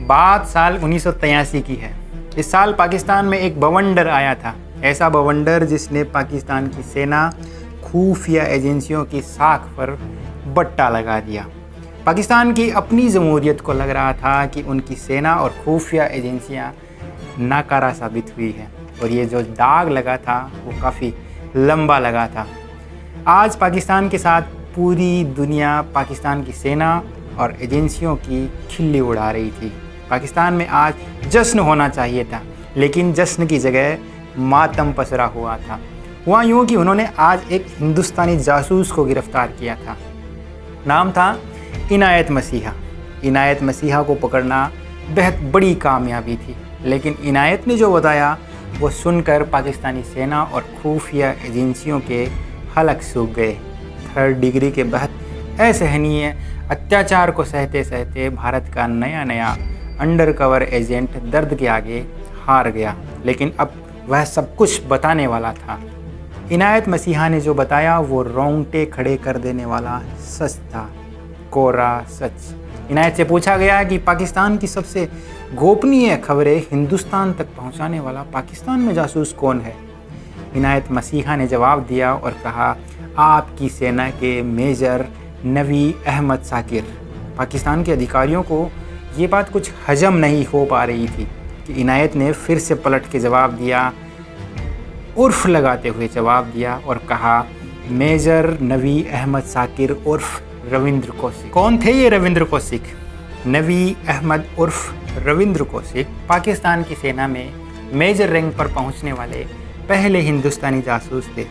बात साल 1983 की है। इस साल पाकिस्तान में एक बवंडर आया था, ऐसा बवंडर जिसने पाकिस्तान की सेना, खुफिया एजेंसियों की साख पर बट्टा लगा दिया। पाकिस्तान की अपनी जमहूरियत को लग रहा था कि उनकी सेना और खुफिया एजेंसियां नाकारा साबित हुई है, और ये जो दाग लगा था वो काफ़ी लंबा लगा था। आज पाकिस्तान के साथ पूरी दुनिया पाकिस्तान की सेना और एजेंसियों की खिल्ली उड़ा रही थी। पाकिस्तान में आज जश्न होना चाहिए था, लेकिन जश्न की जगह मातम पसरा हुआ था। हुआ यूँ कि उन्होंने आज एक हिंदुस्तानी जासूस को गिरफ्तार किया था। नाम था इनायत मसीहा। इनायत मसीहा को पकड़ना बेहद बड़ी कामयाबी थी, लेकिन इनायत ने जो बताया वो सुनकर पाकिस्तानी सेना और खुफिया एजेंसियों के हलक सूख गए। 3rd डिग्री के बेहद असहनीय अत्याचार को सहते सहते भारत का नया अंडरकवर एजेंट दर्द के आगे हार गया, लेकिन अब वह सब कुछ बताने वाला था। इनायत मसीहा ने जो बताया वो रोंगटे खड़े कर देने वाला सच था, कोरा सच। इनायत से पूछा गया कि पाकिस्तान की सबसे गोपनीय खबरें हिंदुस्तान तक पहुंचाने वाला पाकिस्तान में जासूस कौन है। इनायत मसीहा ने जवाब दिया और कहा, आपकी सेना के मेजर नवी अहमद साकिर। पाकिस्तान के अधिकारियों को ये बात कुछ हजम नहीं हो पा रही थी कि इनायत ने फिर से पलट के जवाब दिया, उर्फ लगाते हुए जवाब दिया और कहा, मेजर नवी अहमद साकिर उर्फ रविंद्र कौशिक। कौन थे ये रविंद्र कौशिक? नवी अहमद उर्फ रविंद्र कौशिक पाकिस्तान की सेना में मेजर रैंक पर पहुंचने वाले पहले हिंदुस्तानी जासूस थे।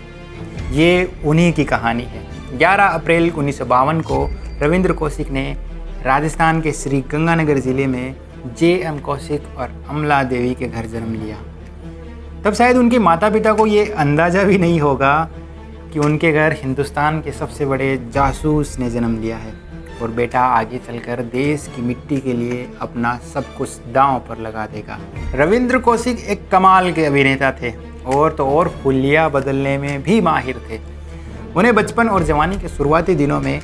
ये उन्हीं की कहानी है। 11 अप्रैल 1952 को रविंद्र कौशिक ने राजस्थान के श्री गंगानगर ज़िले में J.M. कौशिक और अमला देवी के घर जन्म लिया। तब शायद उनके माता पिता को ये अंदाज़ा भी नहीं होगा कि उनके घर हिंदुस्तान के सबसे बड़े जासूस ने जन्म लिया है, और बेटा आगे चलकर देश की मिट्टी के लिए अपना सब कुछ दांव पर लगा देगा। रविंद्र कौशिक एक कमाल के अभिनेता थे, और तो और हुलिया बदलने में भी माहिर थे। उन्हें बचपन और जवानी के शुरुआती दिनों में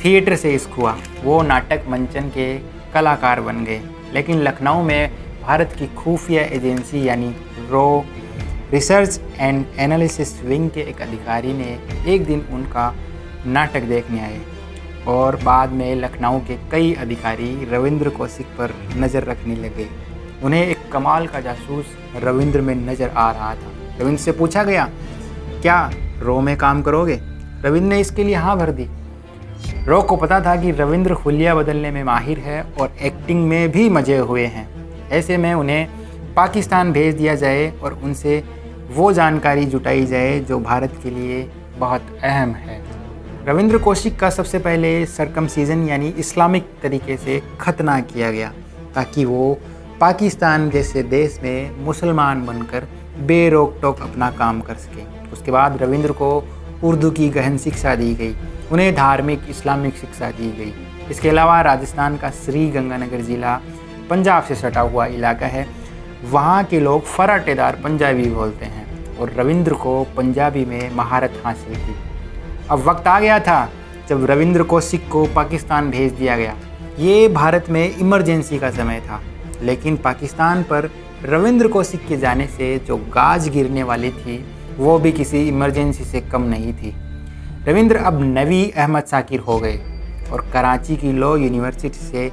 थिएटर से इश्क हुआ। वो नाटक मंचन के कलाकार बन गए, लेकिन लखनऊ में भारत की खुफिया एजेंसी यानी raw research and analysis wing के एक अधिकारी ने एक दिन उनका नाटक देखने आए, और बाद में लखनऊ के कई अधिकारी रविंद्र कौशिक पर नज़र रखने लगे। उन्हें एक कमाल का जासूस रविंद्र में नज़र आ रहा था। रविंद्र से पूछा गया, क्या रॉ में काम करोगे? रविंद्र ने इसके लिए हाँ भर दी। रॉ को पता था कि रविंद्र हुलिया बदलने में माहिर है और एक्टिंग में भी मजे हुए हैं। ऐसे में उन्हें पाकिस्तान भेज दिया जाए और उनसे वो जानकारी जुटाई जाए जो भारत के लिए बहुत अहम है। रविंद्र कौशिक का सबसे पहले सरकमसीजन यानी इस्लामिक तरीके से खतना किया गया, ताकि वो पाकिस्तान जैसे देश में मुसलमान बनकर बेरोक टोक अपना काम कर सके। उसके बाद रविंद्र को उर्दू की गहन शिक्षा दी गई, उन्हें धार्मिक इस्लामिक शिक्षा दी गई। इसके अलावा राजस्थान का श्री गंगानगर ज़िला पंजाब से सटा हुआ इलाका है, वहाँ के लोग फराटेदार पंजाबी बोलते हैं, और रविंद्र को पंजाबी में महारत हासिल थी। अब वक्त आ गया था जब रविंद्र कौशिक को पाकिस्तान भेज दिया गया। ये भारत में इमरजेंसी का समय था, लेकिन पाकिस्तान पर रविंद्र कौशिक के जाने से जो गाज गिरने वाली थी वो भी किसी इमरजेंसी से कम नहीं थी। रविंद्र अब नवी अहमद साकिर हो गए और कराची की लॉ यूनिवर्सिटी से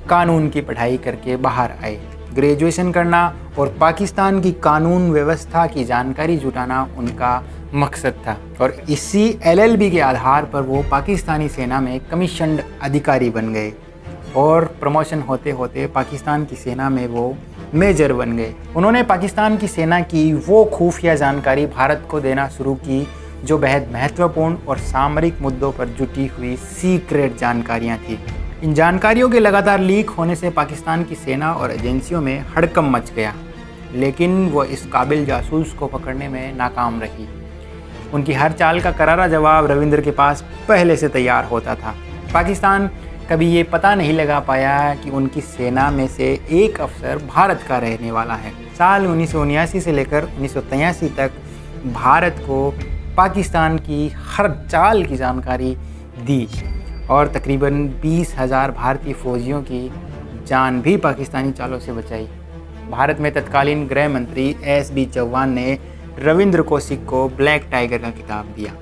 कानून की पढ़ाई करके बाहर आए। ग्रेजुएशन करना और पाकिस्तान की कानून व्यवस्था की जानकारी जुटाना उनका मकसद था, और इसी LLB के आधार पर वो पाकिस्तानी सेना में कमीशन्ड अधिकारी बन गए, और प्रमोशन होते होते पाकिस्तान की सेना में वो मेजर बन गए। उन्होंने पाकिस्तान की सेना की वो खुफिया जानकारी भारत को देना शुरू की जो बेहद महत्वपूर्ण और सामरिक मुद्दों पर जुटी हुई सीक्रेट जानकारियाँ थी। इन जानकारियों के लगातार लीक होने से पाकिस्तान की सेना और एजेंसियों में हड़कंप मच गया, लेकिन वो इस काबिल जासूस को पकड़ने में नाकाम रही। उनकी हर चाल का करारा जवाब रविंद्र के पास पहले से तैयार होता था। पाकिस्तान कभी ये पता नहीं लगा पाया कि उनकी सेना में से एक अफसर भारत का रहने वाला है। साल 1979 से लेकर 1983 तक भारत को पाकिस्तान की हर चाल की जानकारी दी, और तकरीबन 20,000 भारतीय फौजियों की जान भी पाकिस्तानी चालों से बचाई। भारत में तत्कालीन गृह मंत्री SB चौहान ने रविंद्र कौशिक को ब्लैक टाइगर का खिताब दिया,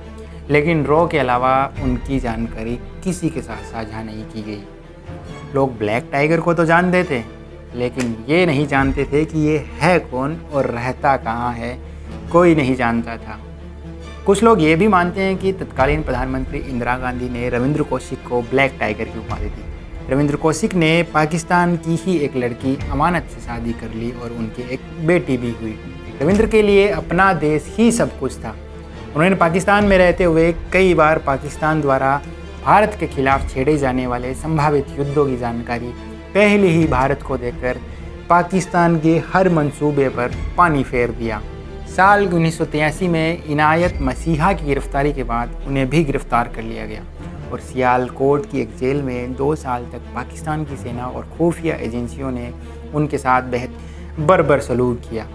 लेकिन रॉ के अलावा उनकी जानकारी किसी के साथ साझा नहीं की गई। लोग ब्लैक टाइगर को तो जानते थे, लेकिन ये नहीं जानते थे कि ये है कौन और रहता कहाँ है, कोई नहीं जानता था। कुछ लोग ये भी मानते हैं कि तत्कालीन प्रधानमंत्री इंदिरा गांधी ने रविंद्र कौशिक को ब्लैक टाइगर की उपाधि दी। रविंद्र कौशिक ने पाकिस्तान की ही एक लड़की अमानत से शादी कर ली और उनकी एक बेटी भी हुई। रविंद्र के लिए अपना देश ही सब कुछ था। उन्होंने पाकिस्तान में रहते हुए कई बार पाकिस्तान द्वारा भारत के खिलाफ छेड़े जाने वाले संभावित युद्धों की जानकारी पहले ही भारत को देकर पाकिस्तान के हर मंसूबे पर पानी फेर दिया। साल 1983 में इनायत मसीहा की गिरफ्तारी के बाद उन्हें भी गिरफ्तार कर लिया गया और सियालकोट की एक जेल में 2 साल तक पाकिस्तान की सेना और खुफिया एजेंसियों ने उनके साथ बेहद बर्बर सलूक किया,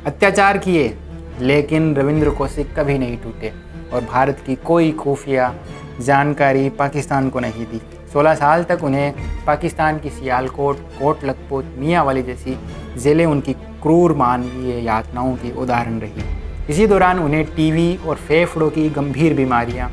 अत्याचार किए, लेकिन रविंद्र कौशिक कभी नहीं टूटे और भारत की कोई खुफिया जानकारी पाकिस्तान को नहीं दी। 16 साल तक उन्हें पाकिस्तान की सियालकोट, कोट लखपत, मियांवाली जैसी जेलें उनकी क्रूर मानवीय यातनाओं की उदाहरण रही। इसी दौरान उन्हें टीबी और फेफड़ों की गंभीर बीमारियां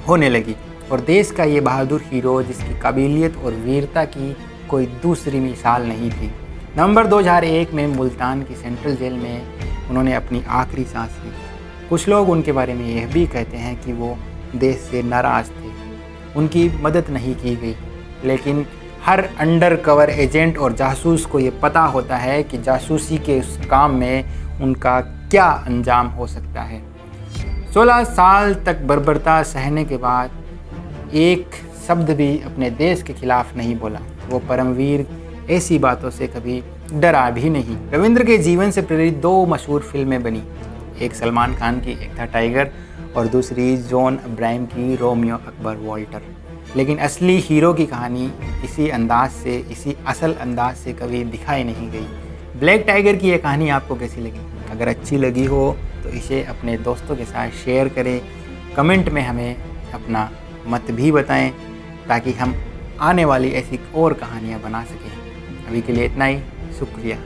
होने लगी और देश का ये बहादुर हीरो, जिसकी काबिलियत और वीरता की कोई दूसरी मिसाल नहीं थी, नवंबर 2001 में मुल्तान की सेंट्रल जेल में उन्होंने अपनी आखिरी सांस ली। कुछ लोग उनके बारे में यह भी कहते हैं कि वो देश से नाराज़ थे, उनकी मदद नहीं की गई, लेकिन हर अंडर कवर एजेंट और जासूस को ये पता होता है कि जासूसी के उस काम में उनका क्या अंजाम हो सकता है। 16 साल तक बर्बरता सहने के बाद एक शब्द भी अपने देश के खिलाफ नहीं बोला। वो परमवीर ऐसी बातों से कभी डरा भी नहीं। रविंद्र के जीवन से प्रेरित 2 मशहूर फिल्में बनी, एक सलमान खान की एक था टाइगर और दूसरी जॉन अब्राहम की रोमियो अकबर वॉल्टर। लेकिन असली हीरो की कहानी इसी असल अंदाज से कभी दिखाई नहीं गई। ब्लैक टाइगर की यह कहानी आपको कैसी लगी? अगर अच्छी लगी हो तो इसे अपने दोस्तों के साथ शेयर करें, कमेंट में हमें अपना मत भी बताएं ताकि हम आने वाली ऐसी और कहानियाँ बना सकें। अभी के लिए इतना ही, शुक्रिया।